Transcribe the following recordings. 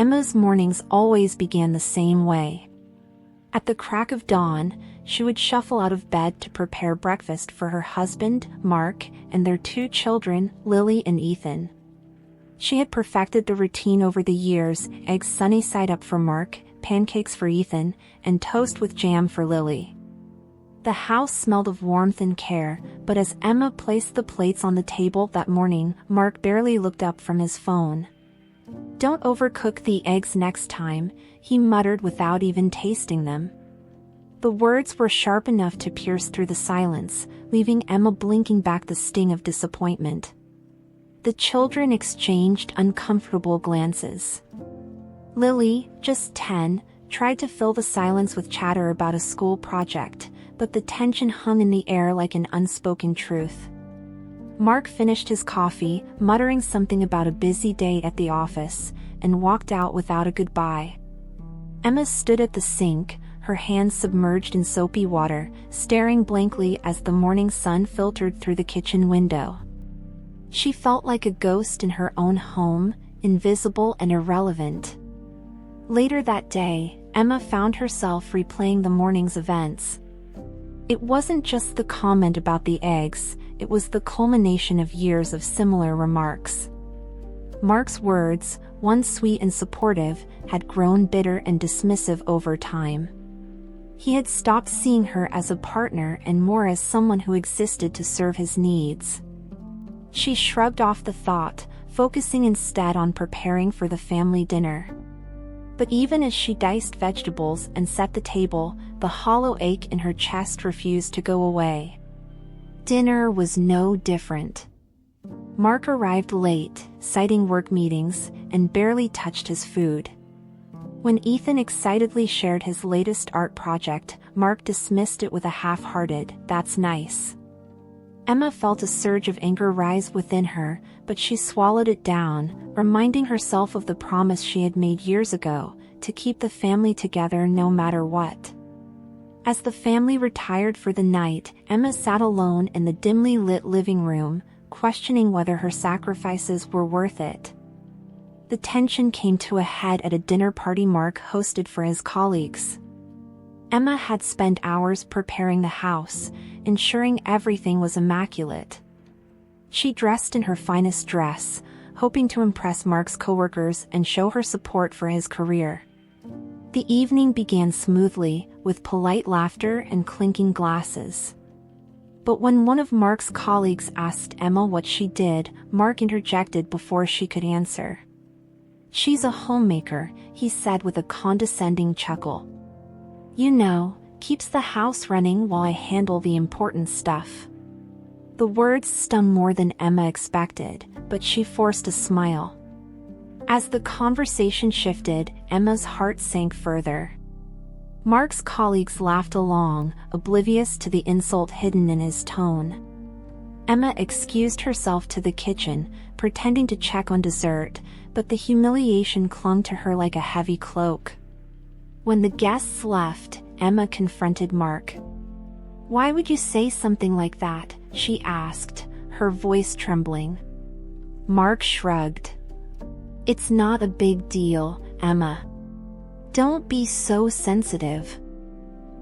Emma's mornings always began the same way. At the crack of dawn, she would shuffle out of bed to prepare breakfast for her husband, Mark, and their 2 children, Lily and Ethan. She had perfected the routine over the years: eggs sunny side up for Mark, pancakes for Ethan, and toast with jam for Lily. The house smelled of warmth and care, but as Emma placed the plates on the table that morning, Mark barely looked up from his phone. "Don't overcook the eggs next time," he muttered without even tasting them. The words were sharp enough to pierce through the silence, leaving Emma blinking back the sting of disappointment. The children exchanged uncomfortable glances. Lily, just 10, tried to fill the silence with chatter about a school project, but the tension hung in the air like an unspoken truth. Mark finished his coffee, muttering something about a busy day at the office, and walked out without a goodbye. Emma stood at the sink, her hands submerged in soapy water, staring blankly as the morning sun filtered through the kitchen window. She felt like a ghost in her own home, invisible and irrelevant. Later that day, Emma found herself replaying the morning's events. It wasn't just the comment about the eggs, it was the culmination of years of similar remarks. Mark's words, once sweet and supportive, had grown bitter and dismissive over time. He had stopped seeing her as a partner and more as someone who existed to serve his needs. She shrugged off the thought, focusing instead on preparing for the family dinner. But even as she diced vegetables and set the table, the hollow ache in her chest refused to go away. Dinner was no different. Mark arrived late, citing work meetings, and barely touched his food. When Ethan excitedly shared his latest art project, Mark dismissed it with a half-hearted, "That's nice." Emma felt a surge of anger rise within her, but she swallowed it down, reminding herself of the promise she had made years ago, to keep the family together no matter what. As the family retired for the night, Emma sat alone in the dimly lit living room, questioning whether her sacrifices were worth it. The tension came to a head at a dinner party Mark hosted for his colleagues. Emma had spent hours preparing the house, ensuring everything was immaculate. She dressed in her finest dress, hoping to impress Mark's coworkers and show her support for his career. The evening began smoothly, with polite laughter and clinking glasses. But when one of Mark's colleagues asked Emma what she did, Mark interjected before she could answer. "She's a homemaker," he said with a condescending chuckle. "You know, keeps the house running while I handle the important stuff." The words stung more than Emma expected, but she forced a smile. As the conversation shifted, Emma's heart sank further. Mark's colleagues laughed along, oblivious to the insult hidden in his tone. Emma excused herself to the kitchen, pretending to check on dessert, but the humiliation clung to her like a heavy cloak. When the guests left, Emma confronted Mark. "Why would you say something like that?" she asked, her voice trembling. Mark shrugged. "It's not a big deal, Emma. Don't be so sensitive."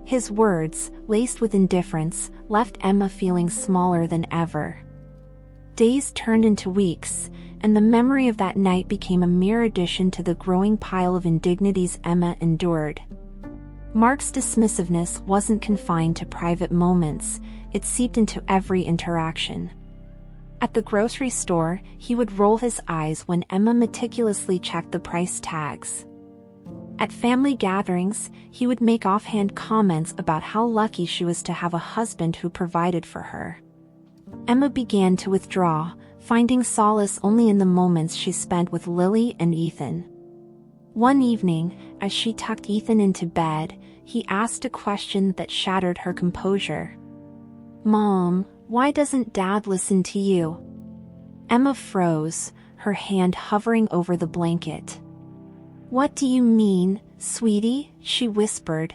His words, laced with indifference, left Emma feeling smaller than ever. Days turned into weeks, and the memory of that night became a mere addition to the growing pile of indignities Emma endured. Mark's dismissiveness wasn't confined to private moments, it seeped into every interaction. At the grocery store, he would roll his eyes when Emma meticulously checked the price tags. At family gatherings, he would make offhand comments about how lucky she was to have a husband who provided for her. Emma began to withdraw, finding solace only in the moments she spent with Lily and Ethan. One evening, as she tucked Ethan into bed, he asked a question that shattered her composure. "Mom, why doesn't Dad listen to you?" Emma froze, her hand hovering over the blanket. "What do you mean, sweetie?" she whispered.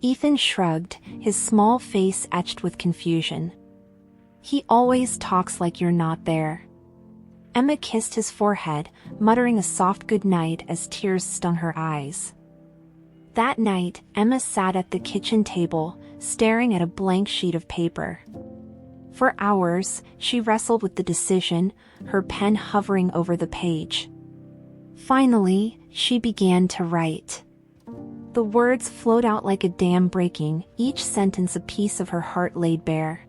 Ethan shrugged, his small face etched with confusion. "He always talks like you're not there." Emma kissed his forehead, muttering a soft goodnight as tears stung her eyes. That night, Emma sat at the kitchen table, staring at a blank sheet of paper. For hours, she wrestled with the decision, her pen hovering over the page. Finally, she began to write. The words flowed out like a dam breaking, each sentence a piece of her heart laid bare.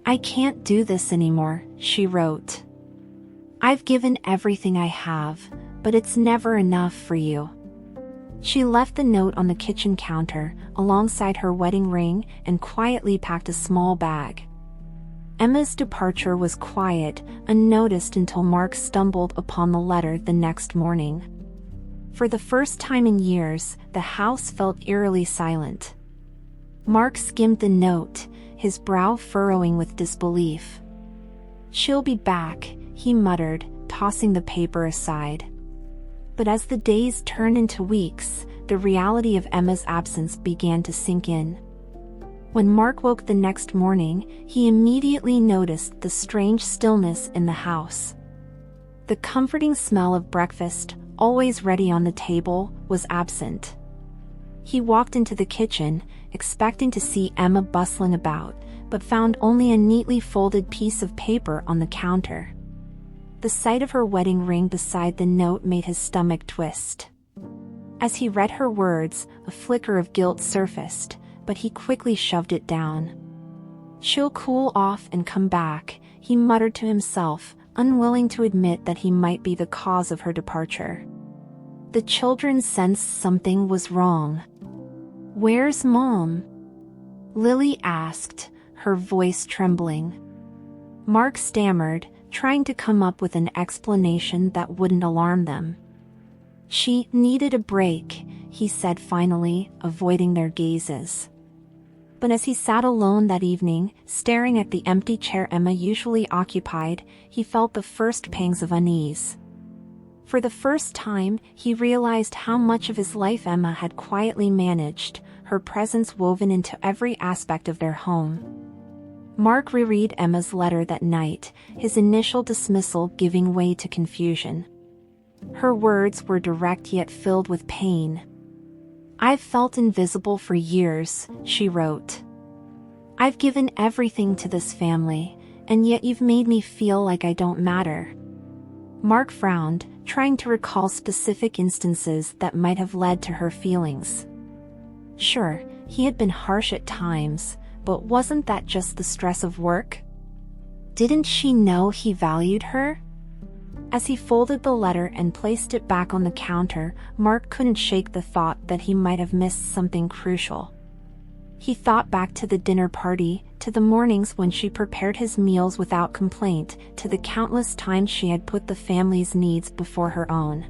"I can't do this anymore," she wrote. "I've given everything I have, but it's never enough for you." She left the note on the kitchen counter, alongside her wedding ring, and quietly packed a small bag. Emma's departure was quiet, unnoticed until Mark stumbled upon the letter the next morning. For the first time in years, the house felt eerily silent. Mark skimmed the note, his brow furrowing with disbelief. "She'll be back," he muttered, tossing the paper aside. But as the days turned into weeks, the reality of Emma's absence began to sink in. When Mark woke the next morning, he immediately noticed the strange stillness in the house. The comforting smell of breakfast, always ready on the table, was absent. He walked into the kitchen, expecting to see Emma bustling about, but found only a neatly folded piece of paper on the counter. The sight of her wedding ring beside the note made his stomach twist. As he read her words, a flicker of guilt surfaced, but he quickly shoved it down. "She'll cool off and come back," he muttered to himself, unwilling to admit that he might be the cause of her departure. The children sensed something was wrong. "Where's Mom?" Lily asked, her voice trembling. Mark stammered, trying to come up with an explanation that wouldn't alarm them. "She needed a break," he said finally, avoiding their gazes. But as he sat alone that evening, staring at the empty chair Emma usually occupied, he felt the first pangs of unease. For the first time, he realized how much of his life Emma had quietly managed, her presence woven into every aspect of their home. Mark reread Emma's letter that night, his initial dismissal giving way to confusion. Her words were direct yet filled with pain. "I've felt invisible for years," she wrote. "I've given everything to this family, and yet you've made me feel like I don't matter." Mark frowned, trying to recall specific instances that might have led to her feelings. Sure, he had been harsh at times, but wasn't that just the stress of work? Didn't she know he valued her? As he folded the letter and placed it back on the counter, Mark couldn't shake the thought that he might have missed something crucial. He thought back to the dinner party, to the mornings when she prepared his meals without complaint, to the countless times she had put the family's needs before her own.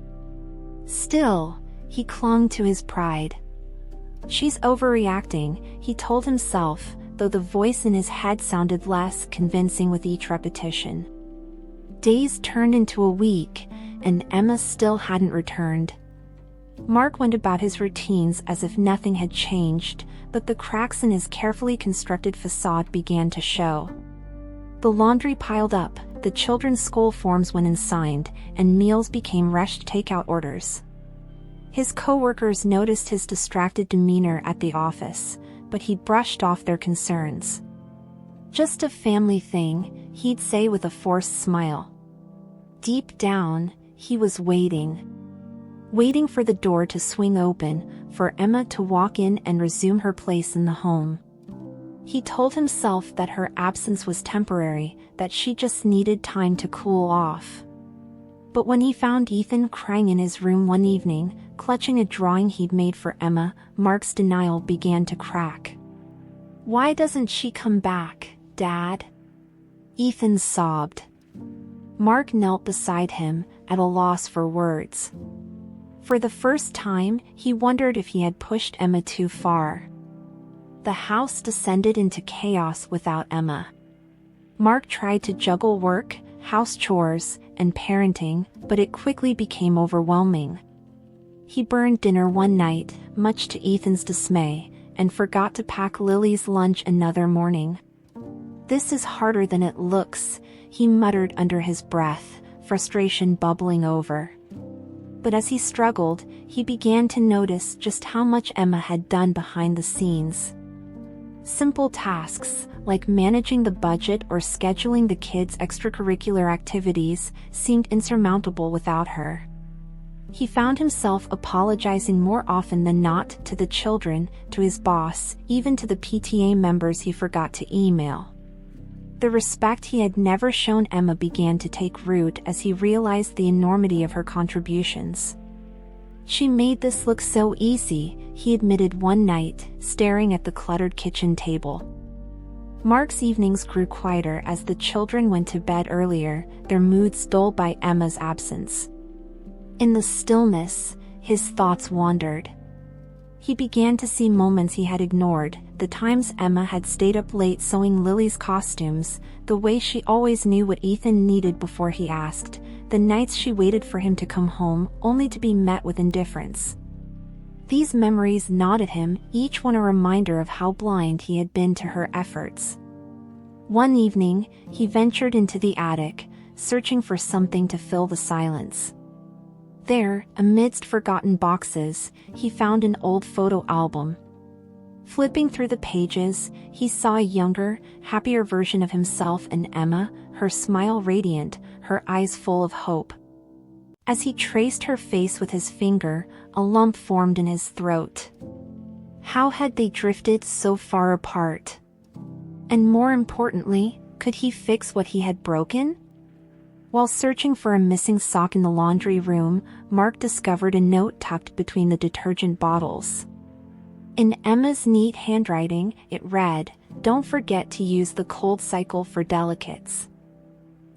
Still, he clung to his pride. "She's overreacting," he told himself, though the voice in his head sounded less convincing with each repetition. Days turned into a week, and Emma still hadn't returned. Mark went about his routines as if nothing had changed, but the cracks in his carefully constructed facade began to show. The laundry piled up, the children's school forms went unsigned, and meals became rushed takeout orders. His co-workers noticed his distracted demeanor at the office, but he brushed off their concerns. "Just a family thing," he'd say with a forced smile. Deep down, he was waiting for the door to swing open, for Emma to walk in and resume her place in the home. He told himself that her absence was temporary, that she just needed time to cool off. But when he found Ethan crying in his room one evening, clutching a drawing he'd made for Emma, Mark's denial began to crack. "Why doesn't she come back, Dad?" Ethan sobbed. Mark knelt beside him, at a loss for words. For the first time, he wondered if he had pushed Emma too far. The house descended into chaos without Emma. Mark tried to juggle work, house chores, and parenting, but it quickly became overwhelming. He burned dinner one night, much to Ethan's dismay, and forgot to pack Lily's lunch another morning. "This is harder than it looks," he muttered under his breath, frustration bubbling over. But as he struggled, he began to notice just how much Emma had done behind the scenes. Simple tasks, like managing the budget or scheduling the kids' extracurricular activities, seemed insurmountable without her. He found himself apologizing more often than not to the children, to his boss, even to the PTA members he forgot to email. The respect he had never shown Emma began to take root as he realized the enormity of her contributions. "She made this look so easy," he admitted one night, staring at the cluttered kitchen table. Mark's evenings grew quieter as the children went to bed earlier, their moods dulled by Emma's absence. In the stillness, his thoughts wandered. He began to see moments he had ignored, the times Emma had stayed up late sewing Lily's costumes, the way she always knew what Ethan needed before he asked, the nights she waited for him to come home, only to be met with indifference. These memories gnawed at him, each one a reminder of how blind he had been to her efforts. One evening, he ventured into the attic, searching for something to fill the silence. There, amidst forgotten boxes, he found an old photo album. Flipping through the pages, he saw a younger, happier version of himself and Emma, her smile radiant, her eyes full of hope. As he traced her face with his finger, a lump formed in his throat. How had they drifted so far apart? And more importantly, could he fix what he had broken? While searching for a missing sock in the laundry room, Mark discovered a note tucked between the detergent bottles. In Emma's neat handwriting, it read, "Don't forget to use the cold cycle for delicates."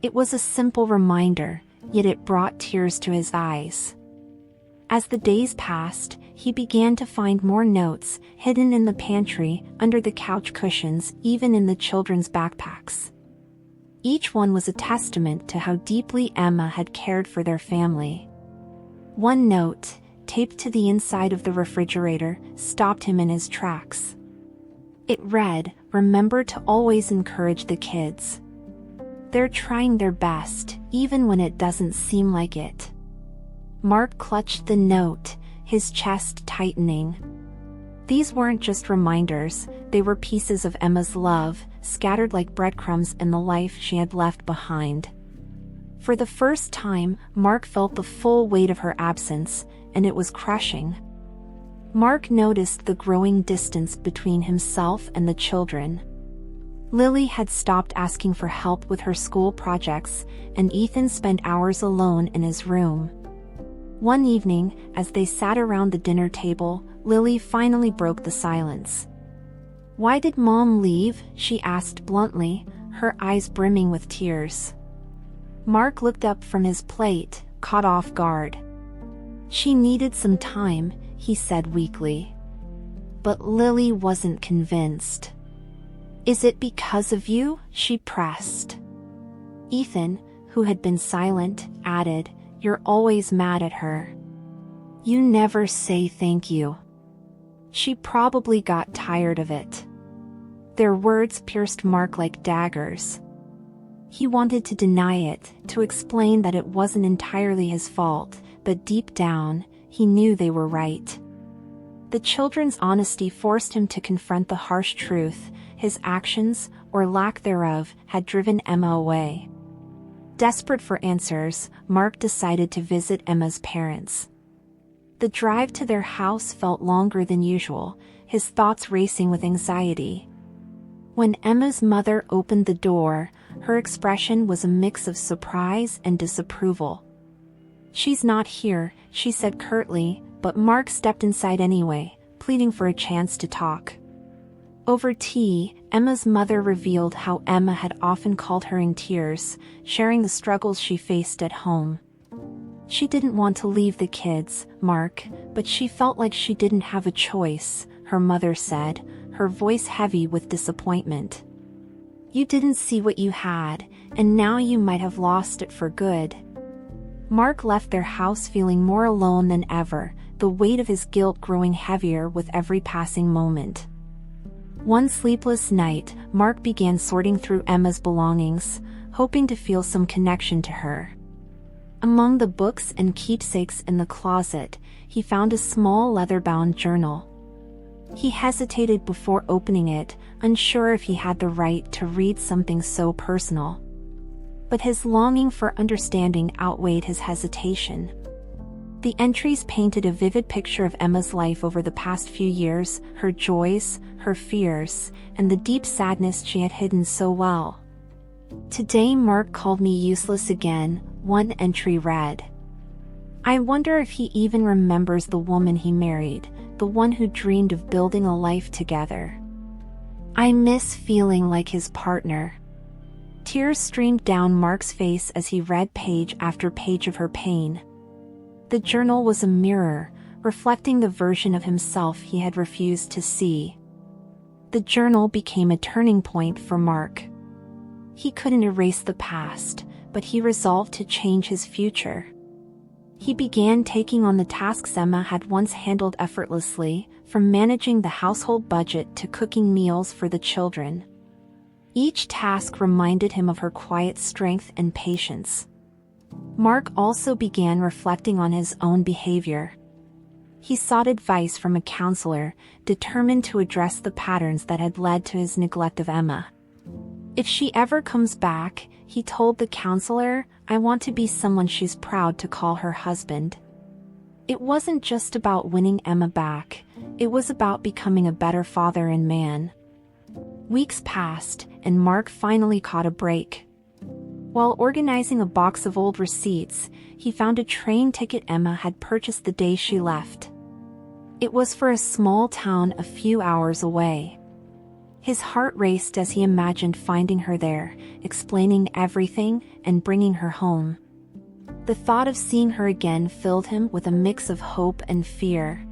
It was a simple reminder, yet it brought tears to his eyes. As the days passed, he began to find more notes, hidden in the pantry, under the couch cushions, even in the children's backpacks. Each one was a testament to how deeply Emma had cared for their family. One note, taped to the inside of the refrigerator, stopped him in his tracks. It read, "Remember to always encourage the kids. They're trying their best, even when it doesn't seem like it." Mark clutched the note, his chest tightening. These weren't just reminders, they were pieces of Emma's love, scattered like breadcrumbs in the life she had left behind. For the first time, Mark felt the full weight of her absence, and it was crushing. Mark noticed the growing distance between himself and the children. Lily had stopped asking for help with her school projects, and Ethan spent hours alone in his room. One evening, as they sat around the dinner table, Lily finally broke the silence. "Why did Mom leave?" she asked bluntly, her eyes brimming with tears. Mark looked up from his plate, caught off guard. "She needed some time," he said weakly. But Lily wasn't convinced. "Is it because of you?" she pressed. Ethan, who had been silent, added, "You're always mad at her. You never say thank you." She probably got tired of it. Their words pierced Mark like daggers. He wanted to deny it, to explain that it wasn't entirely his fault, but deep down, he knew they were right. The children's honesty forced him to confront the harsh truth. His actions, or lack thereof, had driven Emma away. Desperate for answers, Mark decided to visit Emma's parents. The drive to their house felt longer than usual, his thoughts racing with anxiety. When Emma's mother opened the door, her expression was a mix of surprise and disapproval. "She's not here," she said curtly, but Mark stepped inside anyway, pleading for a chance to talk. Over tea, Emma's mother revealed how Emma had often called her in tears, sharing the struggles she faced at home. She didn't want to leave the kids, Mark, but she felt like she didn't have a choice, her mother said, her voice heavy with disappointment. "You didn't see what you had, and now you might have lost it for good." Mark left their house feeling more alone than ever, the weight of his guilt growing heavier with every passing moment. One sleepless night, Mark began sorting through Emma's belongings, hoping to feel some connection to her. Among the books and keepsakes in the closet, he found a small leather-bound journal. He hesitated before opening it, unsure if he had the right to read something so personal. But his longing for understanding outweighed his hesitation. The entries painted a vivid picture of Emma's life over the past few years, her joys, her fears, and the deep sadness she had hidden so well. "Today Mark called me useless again," one entry read. "I wonder if he even remembers the woman he married, the one who dreamed of building a life together. I miss feeling like his partner." Tears streamed down Mark's face as he read page after page of her pain. The journal was a mirror, reflecting the version of himself he had refused to see. The journal became a turning point for Mark. He couldn't erase the past, but he resolved to change his future. He began taking on the tasks Emma had once handled effortlessly, from managing the household budget to cooking meals for the children. Each task reminded him of her quiet strength and patience. Mark also began reflecting on his own behavior. He sought advice from a counselor, determined to address the patterns that had led to his neglect of Emma. "If she ever comes back," he told the counselor, "I want to be someone she's proud to call her husband." It wasn't just about winning Emma back, it was about becoming a better father and man. Weeks passed, and Mark finally caught a break. While organizing a box of old receipts, he found a train ticket Emma had purchased the day she left. It was for a small town a few hours away. His heart raced as he imagined finding her there, explaining everything, and bringing her home. The thought of seeing her again filled him with a mix of hope and fear.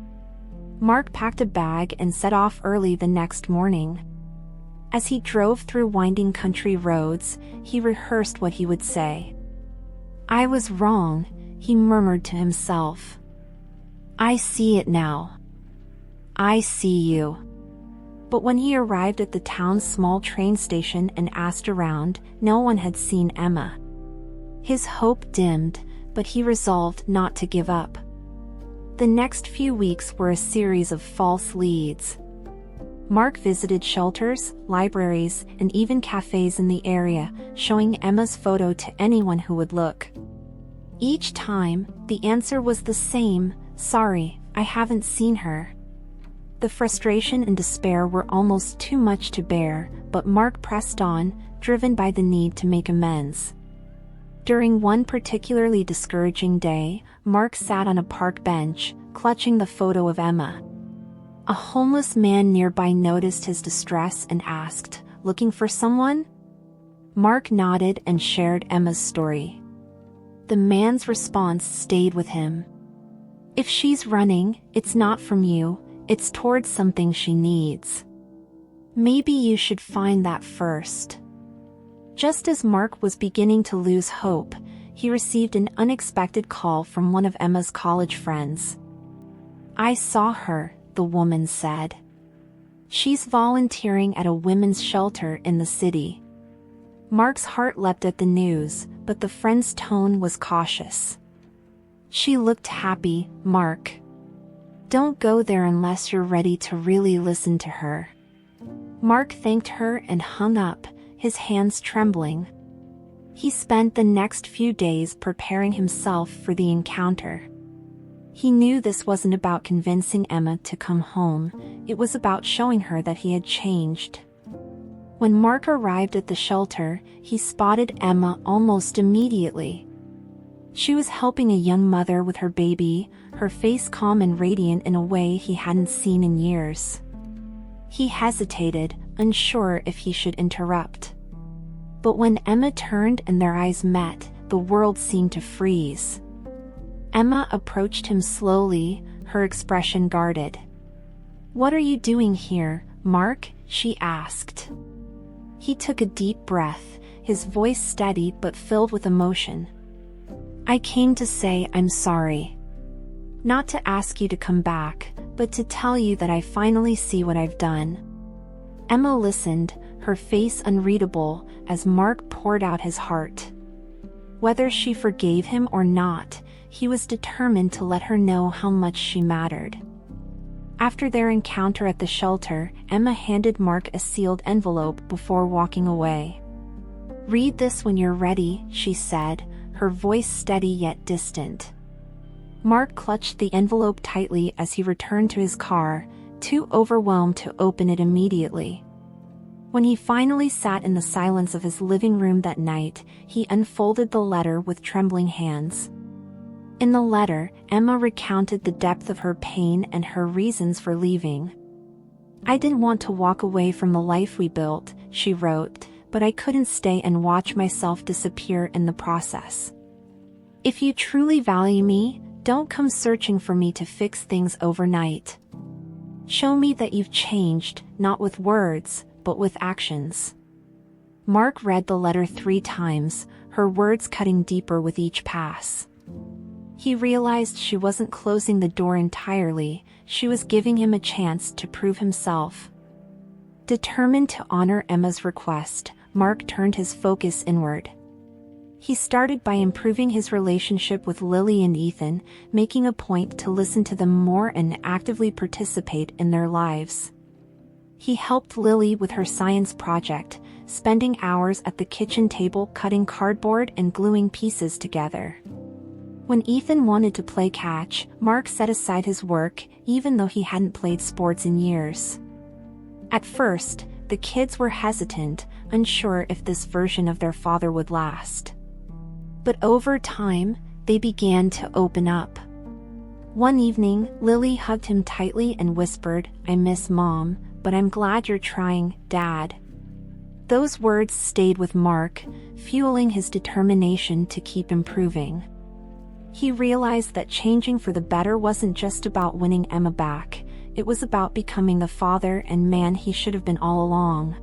Mark packed a bag and set off early the next morning. As he drove through winding country roads, he rehearsed what he would say. "I was wrong," he murmured to himself. "I see it now. I see you." But when he arrived at the town's small train station and asked around, no one had seen Emma. His hope dimmed, but he resolved not to give up. The next few weeks were a series of false leads. Mark visited shelters, libraries, and even cafes in the area, showing Emma's photo to anyone who would look. Each time, the answer was the same: "Sorry, I haven't seen her." The frustration and despair were almost too much to bear, but Mark pressed on, driven by the need to make amends. During one particularly discouraging day, Mark sat on a park bench, clutching the photo of Emma. A homeless man nearby noticed his distress and asked, "Looking for someone?" Mark nodded and shared Emma's story. The man's response stayed with him. "If she's running, it's not from you, it's towards something she needs. Maybe you should find that first." Just as Mark was beginning to lose hope, he received an unexpected call from one of Emma's college friends. "I saw her," the woman said. "She's volunteering at a women's shelter in the city." Mark's heart leapt at the news, but the friend's tone was cautious. "She looked happy, Mark. Don't go there unless you're ready to really listen to her." Mark thanked her and hung up, his hands trembling. He spent the next few days preparing himself for the encounter. He knew this wasn't about convincing Emma to come home, it was about showing her that he had changed. When Mark arrived at the shelter, he spotted Emma almost immediately. She was helping a young mother with her baby, her face calm and radiant in a way he hadn't seen in years. He hesitated, unsure if he should interrupt. But when Emma turned and their eyes met, the world seemed to freeze. Emma approached him slowly, her expression guarded. "What are you doing here, Mark?" she asked. He took a deep breath, his voice steady but filled with emotion. "I came to say I'm sorry. Not to ask you to come back, but to tell you that I finally see what I've done." Emma listened, her face unreadable, as Mark poured out his heart. Whether she forgave him or not, he was determined to let her know how much she mattered. After their encounter at the shelter, Emma handed Mark a sealed envelope before walking away. "Read this when you're ready," she said, her voice steady yet distant. Mark clutched the envelope tightly as he returned to his car, too overwhelmed to open it immediately. When he finally sat in the silence of his living room that night, he unfolded the letter with trembling hands. In the letter, Emma recounted the depth of her pain and her reasons for leaving. "I didn't want to walk away from the life we built," she wrote, "but I couldn't stay and watch myself disappear in the process. If you truly value me, don't come searching for me to fix things overnight. Show me that you've changed, not with words, but with actions." Mark read the letter 3 times, her words cutting deeper with each pass. He realized she wasn't closing the door entirely, she was giving him a chance to prove himself. Determined to honor Emma's request, Mark turned his focus inward. He started by improving his relationship with Lily and Ethan, making a point to listen to them more and actively participate in their lives. He helped Lily with her science project, spending hours at the kitchen table cutting cardboard and gluing pieces together. When Ethan wanted to play catch, Mark set aside his work, even though he hadn't played sports in years. At first, the kids were hesitant, unsure if this version of their father would last. But over time, they began to open up. One evening, Lily hugged him tightly and whispered, "I miss Mom, but I'm glad you're trying, Dad." Those words stayed with Mark, fueling his determination to keep improving. He realized that changing for the better wasn't just about winning Emma back, it was about becoming the father and man he should have been all along.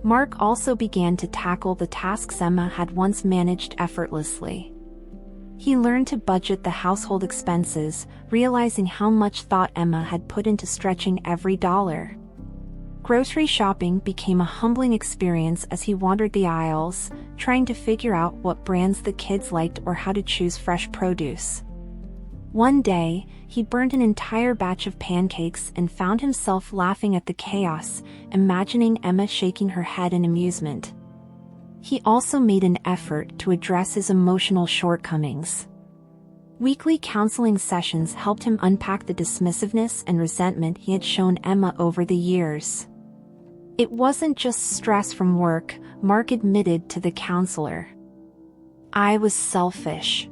Mark also began to tackle the tasks Emma had once managed effortlessly. He learned to budget the household expenses, realizing how much thought Emma had put into stretching every dollar. Grocery shopping became a humbling experience as he wandered the aisles, trying to figure out what brands the kids liked or how to choose fresh produce. One day, he burned an entire batch of pancakes and found himself laughing at the chaos, imagining Emma shaking her head in amusement. He also made an effort to address his emotional shortcomings. Weekly counseling sessions helped him unpack the dismissiveness and resentment he had shown Emma over the years. It wasn't just stress from work, Mark admitted to the counselor. "I was selfish.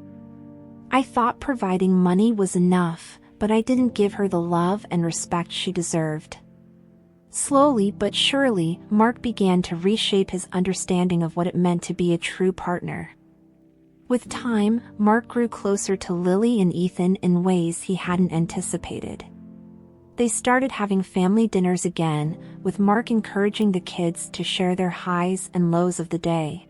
I thought providing money was enough, but I didn't give her the love and respect she deserved." Slowly but surely, Mark began to reshape his understanding of what it meant to be a true partner. With time, Mark grew closer to Lily and Ethan in ways he hadn't anticipated. They started having family dinners again, with Mark encouraging the kids to share their highs and lows of the day.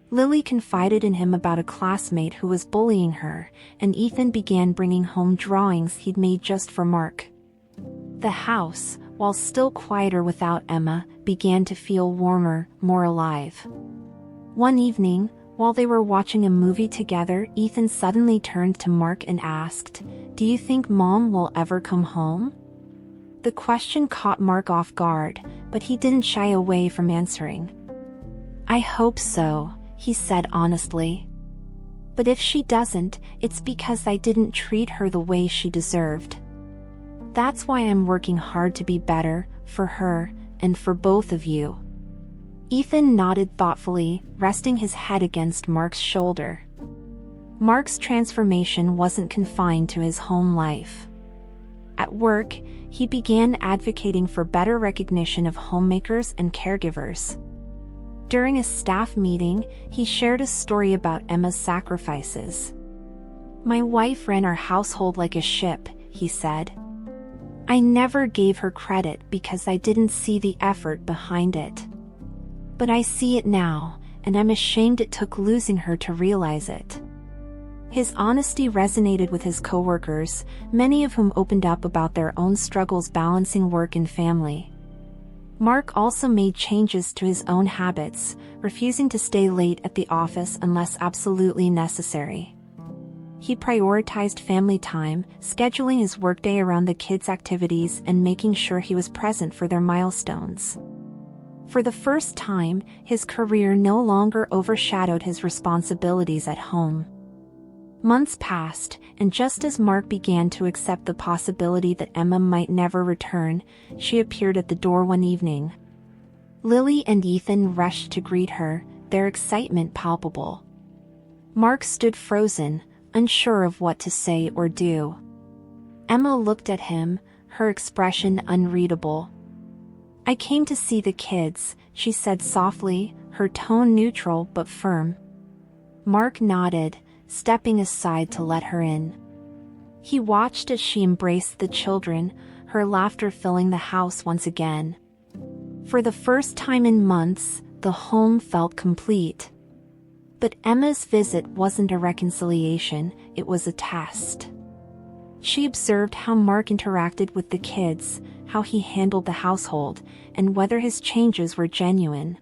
Lily confided in him about a classmate who was bullying her, and Ethan began bringing home drawings he'd made just for Mark. The house, while still quieter without Emma, began to feel warmer, more alive. One evening, while they were watching a movie together, Ethan suddenly turned to Mark and asked, "Do you think Mom will ever come home?" The question caught Mark off guard, but he didn't shy away from answering. "I hope so," he said honestly. "But if she doesn't, it's because I didn't treat her the way she deserved. That's why I'm working hard to be better, for her, and for both of you." Ethan nodded thoughtfully, resting his head against Mark's shoulder. Mark's transformation wasn't confined to his home life. At work, he began advocating for better recognition of homemakers and caregivers. During a staff meeting, he shared a story about Emma's sacrifices. "My wife ran our household like a ship," he said. "I never gave her credit because I didn't see the effort behind it. But I see it now, and I'm ashamed it took losing her to realize it." His honesty resonated with his coworkers, many of whom opened up about their own struggles balancing work and family. Mark also made changes to his own habits, refusing to stay late at the office unless absolutely necessary. He prioritized family time, scheduling his workday around the kids' activities and making sure he was present for their milestones. For the first time, his career no longer overshadowed his responsibilities at home. Months passed, and just as Mark began to accept the possibility that Emma might never return, she appeared at the door one evening. Lily and Ethan rushed to greet her, their excitement palpable. Mark stood frozen, unsure of what to say or do. Emma looked at him, her expression unreadable. "I came to see the kids," she said softly, her tone neutral but firm. Mark nodded, stepping aside to let her in. He watched as she embraced the children, her laughter filling the house once again. For the first time in months, the home felt complete. But Emma's visit wasn't a reconciliation, it was a test. She observed how Mark interacted with the kids, how he handled the household, and whether his changes were genuine.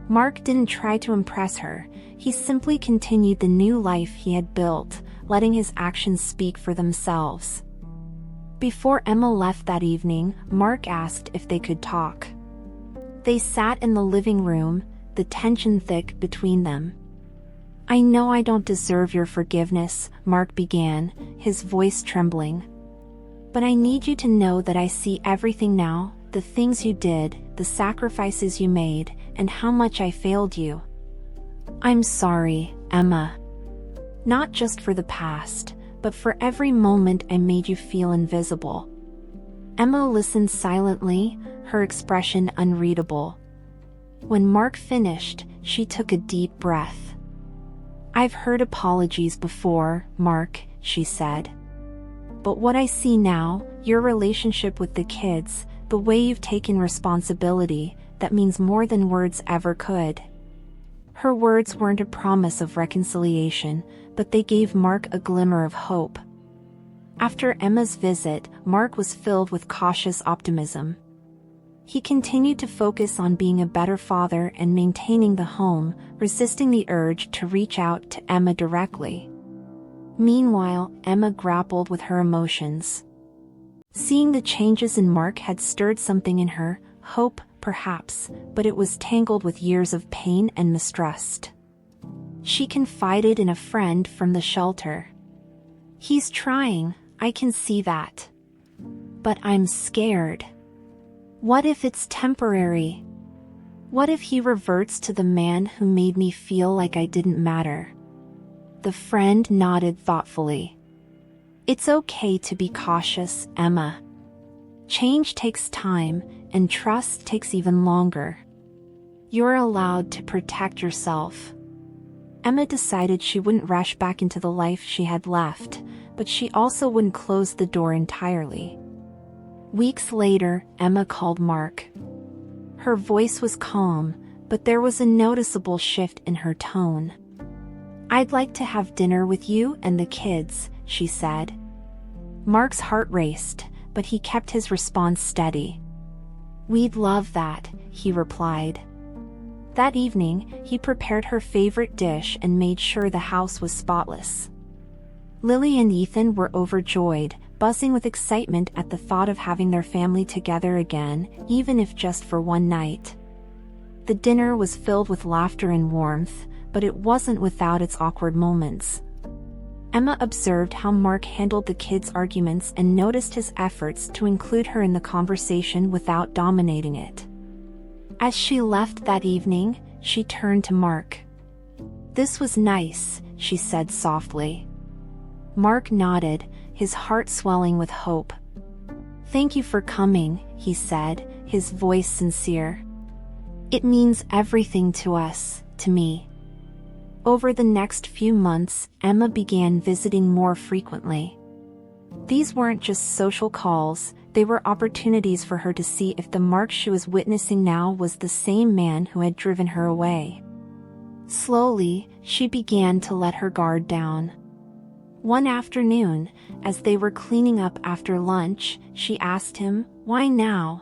Mark didn't try to impress her, he simply continued the new life he had built, letting his actions speak for themselves. Before Emma left that evening, Mark asked if they could talk. They sat in the living room, the tension thick between them. "I know I don't deserve your forgiveness," Mark began, his voice trembling. "But I need you to know that I see everything now, the things you did, the sacrifices you made, and how much I failed you. I'm sorry, Emma. Not just for the past, but for every moment I made you feel invisible." Emma listened silently, her expression unreadable. When Mark finished, she took a deep breath. "I've heard apologies before, Mark," she said. "But what I see now, your relationship with the kids, the way you've taken responsibility, that means more than words ever could." Her words weren't a promise of reconciliation, but they gave Mark a glimmer of hope. After Emma's visit, Mark was filled with cautious optimism. He continued to focus on being a better father and maintaining the home, resisting the urge to reach out to Emma directly. Meanwhile, Emma grappled with her emotions. Seeing the changes in Mark had stirred something in her, hope, perhaps, but it was tangled with years of pain and mistrust. She confided in a friend from the shelter. "He's trying, I can see that. But I'm scared. What if it's temporary? What if he reverts to the man who made me feel like I didn't matter?" The friend nodded thoughtfully. "It's okay to be cautious, Emma. Change takes time, and trust takes even longer. You're allowed to protect yourself." Emma decided she wouldn't rush back into the life she had left, but she also wouldn't close the door entirely. Weeks later, Emma called Mark. Her voice was calm, but there was a noticeable shift in her tone. "I'd like to have dinner with you and the kids," she said. Mark's heart raced, but he kept his response steady. "We'd love that," he replied. That evening, he prepared her favorite dish and made sure the house was spotless. Lily and Ethan were overjoyed, buzzing with excitement at the thought of having their family together again, even if just for one night. The dinner was filled with laughter and warmth, but it wasn't without its awkward moments. Emma observed how Mark handled the kids' arguments and noticed his efforts to include her in the conversation without dominating it. As she left that evening, she turned to Mark. "This was nice," she said softly. Mark nodded, his heart swelling with hope. "Thank you for coming," he said, his voice sincere. "It means everything to us, to me." Over the next few months, Emma began visiting more frequently. These weren't just social calls, they were opportunities for her to see if the Mark she was witnessing now was the same man who had driven her away. Slowly, she began to let her guard down. One afternoon, as they were cleaning up after lunch, she asked him, "Why now?"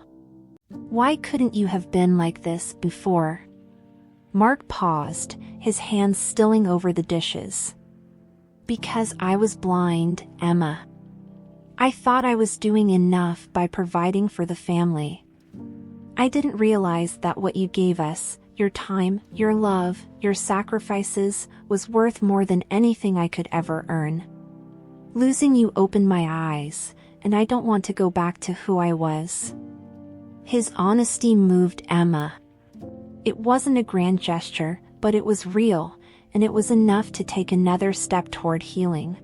Why couldn't you have been like this before? Mark paused, his hands stilling over the dishes. Because I was blind, Emma. I thought I was doing enough by providing for the family. I didn't realize that what you gave us, your time, your love, your sacrifices, was worth more than anything I could ever earn. Losing you opened my eyes, and I don't want to go back to who I was. His honesty moved Emma. It wasn't a grand gesture, but it was real, and it was enough to take another step toward healing.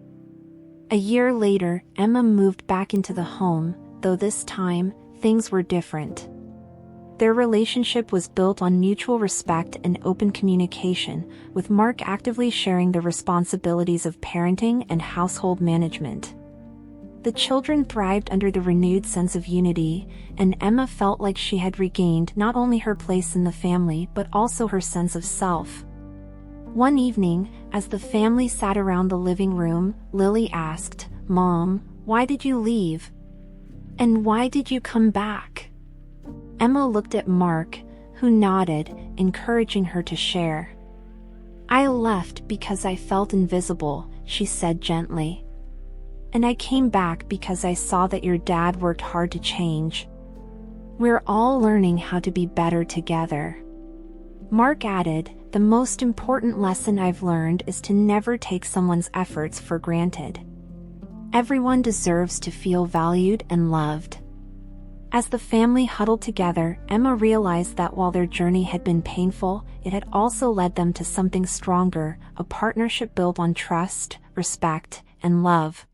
A year later, Emma moved back into the home, though this time, things were different. Their relationship was built on mutual respect and open communication, with Mark actively sharing the responsibilities of parenting and household management. The children thrived under the renewed sense of unity, and Emma felt like she had regained not only her place in the family but also her sense of self. One evening, as the family sat around the living room, Lily asked, "Mom, why did you leave? And why did you come back?" Emma looked at Mark, who nodded, encouraging her to share. "I left because I felt invisible," she said gently. "And I came back because I saw that your dad worked hard to change. We're all learning how to be better together." Mark added, "The most important lesson I've learned is to never take someone's efforts for granted. Everyone deserves to feel valued and loved." As the family huddled together, Emma realized that while their journey had been painful, it had also led them to something stronger, a partnership built on trust, respect, and love.